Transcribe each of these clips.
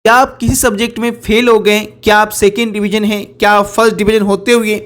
क्या आप किसी सब्जेक्ट में फेल हो गए, क्या आप सेकेंड डिवीजन हैं, क्या आप फर्स्ट डिवीजन होते हुए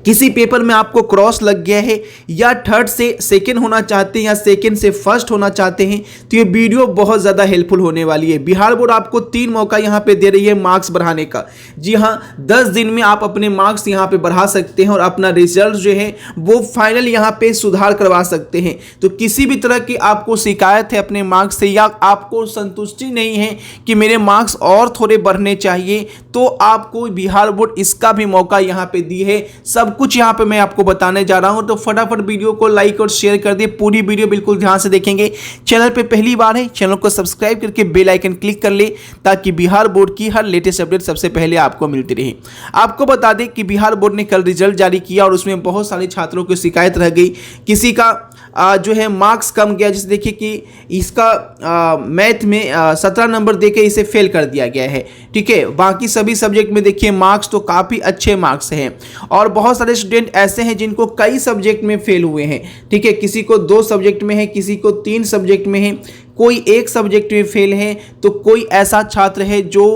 किसी पेपर में आपको क्रॉस लग गया है, या थर्ड से सेकंड होना चाहते हैं या सेकंड से फर्स्ट होना चाहते हैं, तो ये वीडियो बहुत ज़्यादा हेल्पफुल होने वाली है। बिहार बोर्ड आपको 3 मौका यहाँ पे दे रही है मार्क्स बढ़ाने का। जी हाँ, 10 दिन में आप अपने मार्क्स यहाँ पे बढ़ा सकते हैं और अपना रिजल्ट जो है वो फाइनल यहाँ पे सुधार करवा सकते हैं। तो किसी भी तरह की आपको शिकायत है अपने मार्क्स से, या आपको संतुष्टि नहीं है कि मेरे मार्क्स और थोड़े बढ़ने चाहिए, तो आपको बिहार बोर्ड इसका भी मौका यहाँ पे दी है। सब कुछ यहाँ पे मैं आपको बताने जा रहा हूं, तो फटाफट वीडियो को लाइक और शेयर कर दिए। पूरी वीडियो बिल्कुल ध्यान से देखेंगे। चैनल पे पहली बार है, चैनल को सब्सक्राइब करके बेल आइकन क्लिक कर ले, ताकि बिहार बोर्ड की हर लेटेस्ट अपडेट सबसे पहले आपको मिलती रहे। आपको बता दें कि बिहार बोर्ड ने कल रिजल्ट जारी किया और उसमें बहुत सारे छात्रों की शिकायत रह गई। किसी का जो है मार्क्स कम गया, जैसे देखिए कि इसका मैथ में 17 नंबर देके इसे फेल कर दिया गया है। ठीक है, बाकी सभी सब्जेक्ट में देखिए मार्क्स तो काफ़ी अच्छे मार्क्स हैं, और बहुत सारे स्टूडेंट ऐसे हैं जिनको कई सब्जेक्ट में फेल हुए हैं। ठीक है, किसी को 2 सब्जेक्ट में है, किसी को 3 सब्जेक्ट में है, कोई 1 सब्जेक्ट में फेल है, तो कोई ऐसा छात्र है जो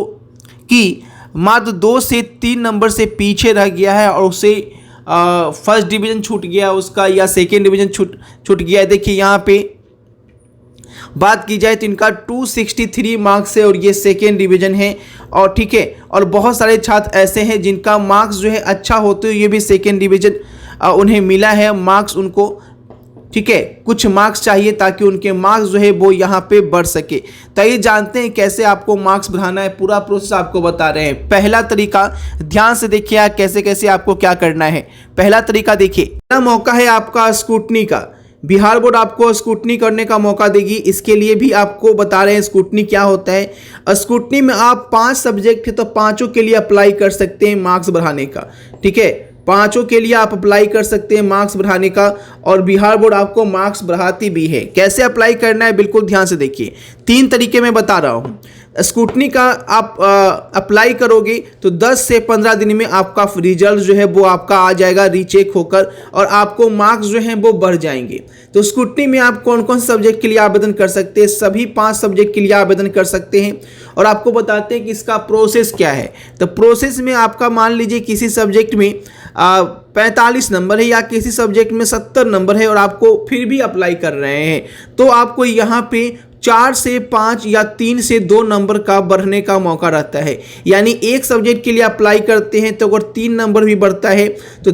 कि मात्र 2 से 3 नंबर से पीछे रह गया है और उसे फर्स्ट डिवीज़न छूट गया उसका, या सेकेंड डिवीज़न छूट गया है। देखिए यहाँ पे बात की जाए तो इनका 263 मार्क्स है और ये सेकेंड डिवीज़न है। और ठीक है, और बहुत सारे छात्र ऐसे हैं जिनका मार्क्स जो है अच्छा होते हुए ये भी सेकेंड डिवीज़न उन्हें मिला है मार्क्स उनको। ठीक है, कुछ मार्क्स चाहिए ताकि उनके मार्क्स जो है वो यहाँ पे बढ़ सके। तो ये जानते हैं कैसे आपको मार्क्स बढ़ाना है, पूरा प्रोसेस आपको बता रहे हैं। पहला तरीका ध्यान से देखिए कैसे कैसे आपको क्या करना है। पहला तरीका देखिए, पहला मौका है आपका स्क्रूटनी का। बिहार बोर्ड आपको स्क्रूटनी करने का मौका देगी। इसके लिए भी आपको बता रहे हैं स्क्रूटनी क्या होता है। स्क्रूटनी में आप 5 सब्जेक्ट है तो 5 के लिए अप्लाई कर सकते हैं मार्क्स बढ़ाने का। ठीक है, 5 के लिए आप अप्लाई कर सकते हैं मार्क्स बढ़ाने का, और बिहार बोर्ड आपको मार्क्स बढ़ाती भी है। कैसे अप्लाई करना है बिल्कुल ध्यान से देखिए। 3 तरीके मैं बता रहा हूँ। स्क्रूटनी का आप अप्लाई करोगे तो 10 से 15 दिन में आपका रिजल्ट जो है वो आपका आ जाएगा रीचेक होकर, और आपको मार्क्स जो हैं वो बढ़ जाएंगे। तो स्क्रूटनी में आप कौन कौन से सब्जेक्ट के लिए आवेदन कर सकते हैं? सभी 5 सब्जेक्ट के लिए आवेदन कर सकते हैं। और आपको बताते हैं कि इसका प्रोसेस क्या है। तो प्रोसेस में आपका मान लीजिए किसी सब्जेक्ट में 45 नंबर है, या किसी सब्जेक्ट में 70 नंबर है, और आपको फिर भी अप्लाई कर रहे हैं, तो आपको यहाँ पे 4 से 5 या 3 से 2 नंबर का बढ़ने का मौका रहता है। यानी एक सब्जेक्ट के लिए अप्लाई करते हैं तो अगर 3 नंबर भी बढ़ता है तो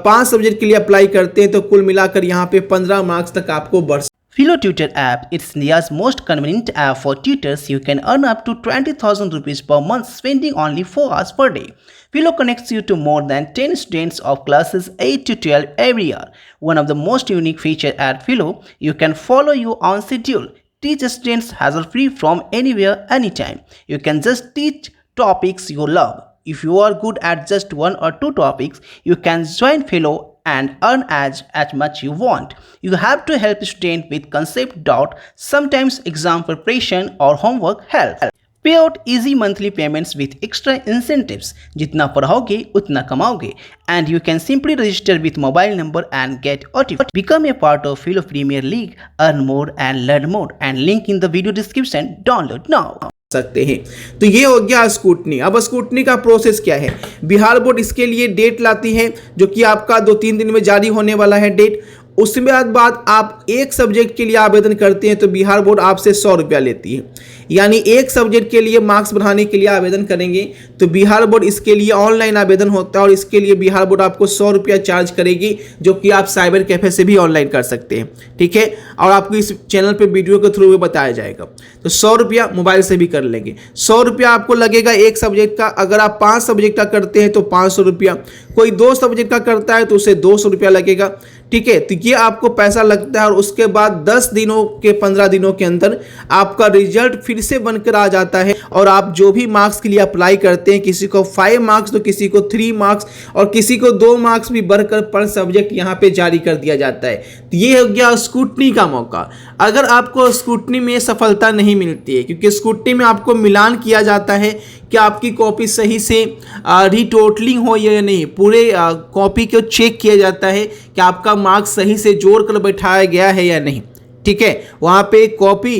5 सब्जेक्ट के लिए अप्लाई करते हैं तो कुल मिलाकर यहाँ पे 15 मार्क्स तक आपको बढ़। Philo Tutor app, it's India's most convenient app for tutors. You can earn up to 20,000 rupees per month spending only 4 hours per day. Philo connects you to more than 10 students of classes 8 to 12 every year. One of the most unique features at Philo, you can follow you on schedule. Teach students hassle-free from anywhere, anytime. You can just teach topics you love. If you are good at just 1 or 2 topics, you can join Philo and earn as much you want. You have to help students with concept doubt, sometimes exam preparation or homework help. Pay out easy monthly payments with extra incentives. जितना पढ़ाओगे उतना कमाओगे. And you can simply register with mobile number and get OTP. Become a part of Philo Premier League. Earn more and learn more. And link in the video description. Download now. सकते हैं। तो ये हो गया scrutiny. अब scrutiny का process क्या है? बिहार बोर्ड इसके लिए डेट लाती है जो कि आपका 2-3 दिन में जारी होने वाला है डेट। उसके बाद आप एक सब्जेक्ट के लिए आवेदन करते हैं तो बिहार बोर्ड आपसे 100 रुपया लेती है। यानी एक सब्जेक्ट के लिए मार्क्स बढ़ाने के लिए आवेदन करेंगे तो बिहार बोर्ड इसके लिए ऑनलाइन आवेदन होता है, और इसके लिए बिहार बोर्ड आपको 100 रुपया चार्ज करेगी, जो कि आप साइबर कैफे से भी ऑनलाइन कर सकते हैं। ठीक है, और आपको इस चैनल पे वीडियो के थ्रू बताया जाएगा। तो 100 रुपया मोबाइल से भी कर लेंगे। 100 रुपया आपको लगेगा एक सब्जेक्ट का। अगर आप 5 सब्जेक्ट का करते हैं तो 500 रुपया, कोई 2 सब्जेक्ट का करता है तो उसे 200 रुपया लगेगा। ठीक है, तो ये आपको पैसा लगता है, और उसके बाद 10 दिनों के 15 दिनों के अंदर आपका रिजल्ट फिर से बनकर आ जाता है, और आप जो भी मार्क्स के लिए अप्लाई करते हैं, किसी को 5 मार्क्स तो किसी को 3 मार्क्स और किसी को 2 मार्क्स भी बढ़कर पर सब्जेक्ट यहाँ पे जारी कर दिया जाता है। तो ये हो गया स्क्रूटनी का मौका। अगर आपको स्क्रूटनी में सफलता नहीं मिलती है, क्योंकि स्क्रूटनी में आपको मिलान किया जाता है कि आपकी कॉपी सही से रीटोटलिंग हो या नहीं, पूरे कॉपी को चेक किया जाता है कि आपका मार्क्स सही से जोड़ कर बैठाया गया है या नहीं। ठीक है, वहाँ पे कॉपी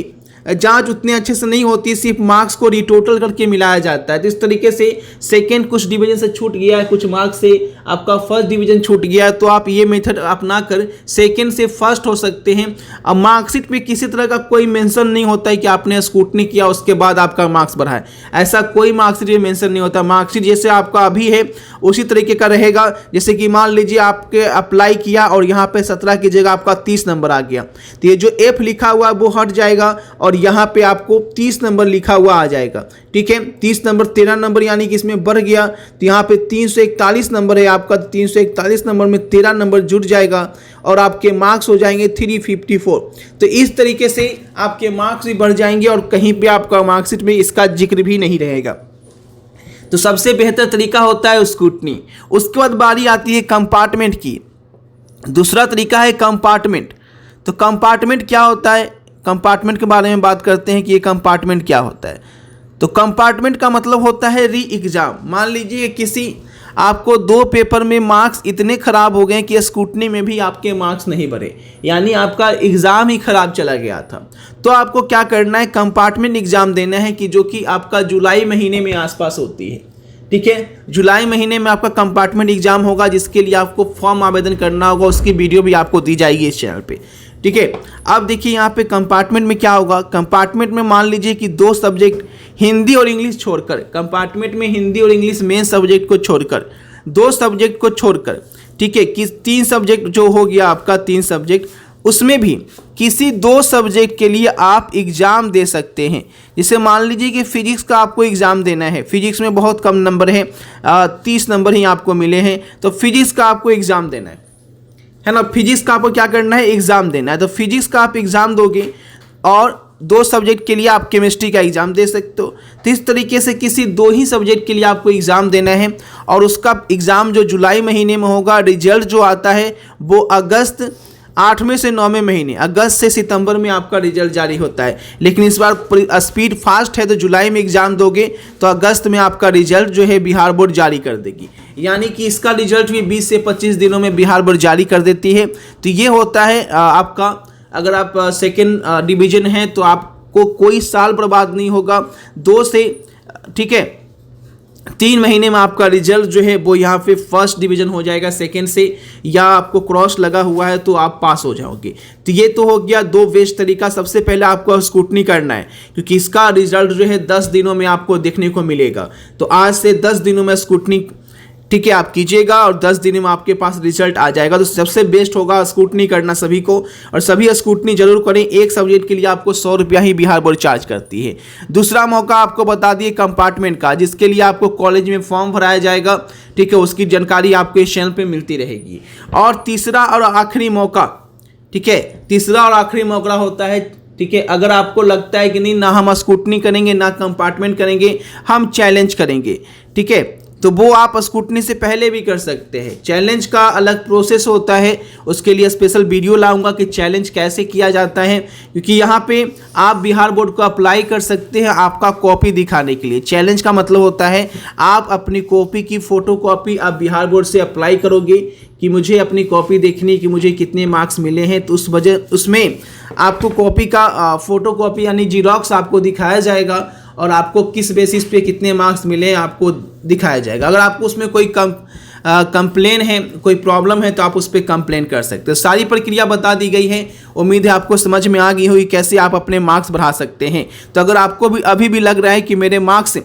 जांच उतने अच्छे से नहीं होती, सिर्फ मार्क्स को रिटोटल करके मिलाया जाता है। तो इस तरीके से सेकंड कुछ डिवीजन से छूट गया है, कुछ मार्क्स से आपका फर्स्ट डिवीजन छूट गया है, तो आप ये मेथड अपना कर सेकंड से फर्स्ट हो सकते हैं। अब मार्कशीट में किसी तरह का कोई मेंशन नहीं होता है कि आपने स्क्रूटनी किया उसके बाद आपका मार्क्स बढ़ा है, ऐसा कोई मार्कशीट में मेंशन नहीं होता। मार्कशीट जैसे आपका अभी है उसी तरीके का रहेगा। जैसे कि मान लीजिए आपके अप्लाई किया और यहाँ पे 17 की जगह आपका 30 नंबर आ गया, तो ये जो F लिखा हुआ है वो हट जाएगा और यहाँ पे आपको 30 नंबर लिखा हुआ आ जाएगा। ठीक है, 30 नंबर 13 नंबर यानी कि इसमें बढ़ गया, तो यहाँ पे 341 नंबर है आपका, 341 नंबर में 13 नंबर जुड़ जाएगा और आपके मार्क्स हो जाएंगे 354। तो इस तरीके से आपके मार्क्स भी बढ़ जाएंगे और कहीं पे आपका मार्कशीट में इसका जिक्र भी नहीं रहेगा। तो सबसे बेहतर तरीका होता है स्क्रूटनी। उसके बाद बारी आती है कंपार्टमेंट की। दूसरा तरीका है कंपार्टमेंट। तो कंपार्टमेंट क्या होता है, कंपार्टमेंट के बारे में बात करते हैं कि ये कंपार्टमेंट क्या होता है। तो कंपार्टमेंट का मतलब होता है री एग्ज़ाम। मान लीजिए किसी आपको 2 पेपर में मार्क्स इतने ख़राब हो गए कि स्क्रूटनी में भी आपके मार्क्स नहीं बढ़े, यानी आपका एग्ज़ाम ही ख़राब चला गया था। तो आपको क्या करना है, कंपार्टमेंट एग्ज़ाम देना है कि जो कि आपका जुलाई महीने में आसपास होती है। ठीक है, जुलाई महीने में आपका कंपार्टमेंट एग्ज़ाम होगा, जिसके लिए आपको फॉर्म आवेदन करना होगा, उसकी वीडियो भी आपको दी जाएगी इस चैनल पे। ठीक है, अब देखिए यहाँ पे कंपार्टमेंट में क्या होगा। कंपार्टमेंट में मान लीजिए कि 2 सब्जेक्ट हिंदी और इंग्लिश छोड़कर, कंपार्टमेंट में हिंदी और इंग्लिश मेन सब्जेक्ट को छोड़कर, 2 सब्जेक्ट को छोड़कर, ठीक है, कि 3 सब्जेक्ट जो हो गया आपका 3 सब्जेक्ट, उसमें भी किसी 2 सब्जेक्ट के लिए आप एग्ज़ाम दे सकते हैं। जैसे मान लीजिए कि फिजिक्स का आपको एग्ज़ाम देना है, फिजिक्स में बहुत कम नंबर है, 30 नंबर ही आपको मिले हैं, तो फिजिक्स का आपको एग्ज़ाम देना है ना। फिजिक्स का आपको क्या करना है, एग्ज़ाम देना है। तो फिजिक्स का आप एग्ज़ाम दोगे और 2 सब्जेक्ट के लिए आप केमिस्ट्री का एग्ज़ाम दे सकते हो। तो इस तरीके से किसी 2 ही सब्जेक्ट के लिए आपको एग्ज़ाम देना है और उसका एग्ज़ाम जो जुलाई महीने में होगा, रिजल्ट जो आता है वो अगस्त 8वें से 9वें महीने, अगस्त से सितंबर में आपका रिजल्ट जारी होता है। लेकिन इस बार स्पीड फास्ट है, तो जुलाई में एग्ज़ाम दोगे तो अगस्त में आपका रिजल्ट जो है बिहार बोर्ड जारी कर देगी, यानी कि इसका रिजल्ट भी 20 से 25 दिनों में बिहार बोर्ड जारी कर देती है। तो ये होता है आपका, अगर आप सेकेंड डिवीज़न हैं तो आपको कोई साल बर्बाद नहीं होगा। 2 से, ठीक है, 3 महीने में आपका रिजल्ट जो है वो यहाँ पे फर्स्ट डिवीज़न हो जाएगा सेकंड से, या आपको क्रॉस लगा हुआ है तो आप पास हो जाओगे। तो ये तो हो गया 2 बेस्ट तरीका। सबसे पहले आपको स्क्रूटनी करना है, क्योंकि इसका रिजल्ट जो है 10 दिनों में आपको देखने को मिलेगा। तो आज से 10 दिनों में स्क्रूटनी, ठीक है, आप कीजिएगा और 10 दिन में आपके पास रिजल्ट आ जाएगा। तो सबसे बेस्ट होगा स्क्रूटनी करना सभी को, और सभी स्क्रूटनी जरूर करें। एक सब्जेक्ट के लिए आपको 100 रुपया ही बिहार बोर्ड चार्ज करती है। दूसरा मौका आपको बता दिए कंपार्टमेंट का, जिसके लिए आपको कॉलेज में फॉर्म भराया जाएगा। ठीक है, उसकी जानकारी आपको इस चैनल पर मिलती रहेगी। और तीसरा और आखिरी मौका, ठीक है, तीसरा और आखिरी मौका होता है, ठीक है, अगर आपको लगता है कि नहीं, ना हम स्क्रूटनी करेंगे ना कंपार्टमेंट करेंगे, हम चैलेंज करेंगे, ठीक है, तो वो आप स्क्रूटनी से पहले भी कर सकते हैं। चैलेंज का अलग प्रोसेस होता है, उसके लिए स्पेशल वीडियो लाऊंगा कि चैलेंज कैसे किया जाता है, क्योंकि यहाँ पे आप बिहार बोर्ड को अप्लाई कर सकते हैं आपका कॉपी दिखाने के लिए। चैलेंज का मतलब होता है आप अपनी कॉपी की फ़ोटो कॉपी आप बिहार बोर्ड से अप्लाई करोगे कि मुझे अपनी कॉपी देखनी, कि मुझे कितने मार्क्स मिले हैं। तो उस वजह उसमें आपको कॉपी का फ़ोटो कॉपी यानी जीरोक्स आपको दिखाया जाएगा और आपको किस बेसिस पे कितने मार्क्स मिले आपको दिखाया जाएगा। अगर आपको उसमें कोई कंप्लेन है, कोई प्रॉब्लम है, तो आप उस पर कंप्लेन कर सकते हो। सारी प्रक्रिया बता दी गई है। उम्मीद है आपको समझ में आ गई होगी कैसे आप अपने मार्क्स बढ़ा सकते हैं। तो अगर आपको भी अभी भी लग रहा है कि मेरे मार्क्स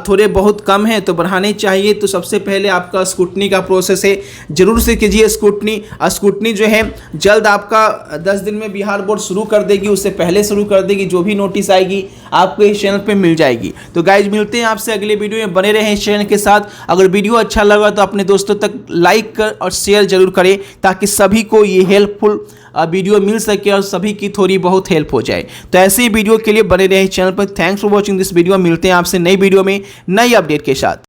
थोड़े बहुत कम हैं तो बढ़ाने चाहिए, तो सबसे पहले आपका स्क्रूटनी का प्रोसेस है, जरूर से कीजिए स्क्रूटनी। स्क्रूटनी जो है जल्द आपका 10 दिन में बिहार बोर्ड शुरू कर देगी, उससे पहले शुरू कर देगी। जो भी नोटिस आएगी आपको इस चैनल पे मिल जाएगी। तो गाइज मिलते हैं आपसे अगले वीडियो में, बने रहें इस चैनल के साथ। अगर वीडियो अच्छा लगा तो अपने दोस्तों तक लाइक कर और शेयर जरूर करें, ताकि सभी को ये हेल्पफुल वीडियो मिल सके और सभी की थोड़ी बहुत हेल्प हो जाए। तो ऐसे ही वीडियो के लिए बने रहे चैनल पर। Thanks for watching this video. मिलते हैं आपसे नई वीडियो में नई अपडेट के साथ।